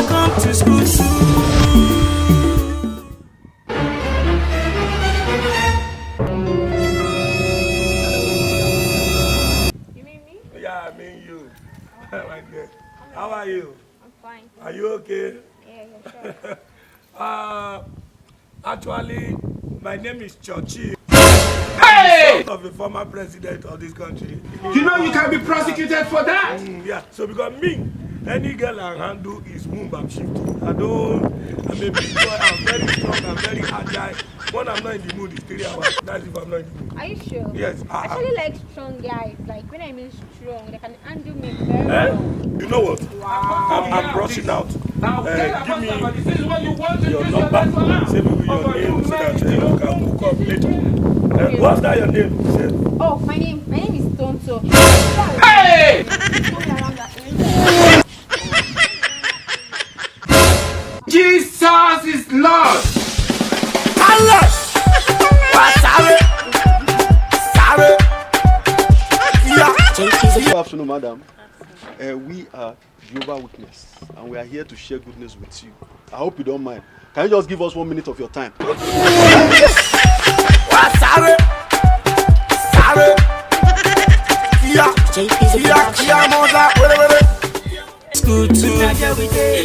I come to school too. You mean me? Yeah, I mean you. Like that. How are you? I'm fine. Are you okay? Yeah, sure. Actually, my name is Chochi. Hey! Son of a former president of this country. You know you can be prosecuted for that. Yeah, so because me, any girl I handle is womb I'm shifting. I'm a big boy, I'm very strong, I'm very agile. When I'm not in the mood, it's 3 hours. That's if I'm not in the mood. Are you sure? Yes. I actually like strong guys. Like when I mean strong, they can handle me very well. You know what? Wow. I'm rushing out. Now, Give me this is what you want to your do. number. Save me with your name so that you can hook up later. What's that your name? Say. Oh, my name is Tonto. Hey! Jesus is Lord. Allah! Sorry. Sorry. Yeah. Good afternoon, madam. We are Jehovah's Witness, and we are here to share goodness with you. I hope you don't mind. Can you just give us 1 minute of your time? Sorry. Sorry. Yeah. Yeah. School too.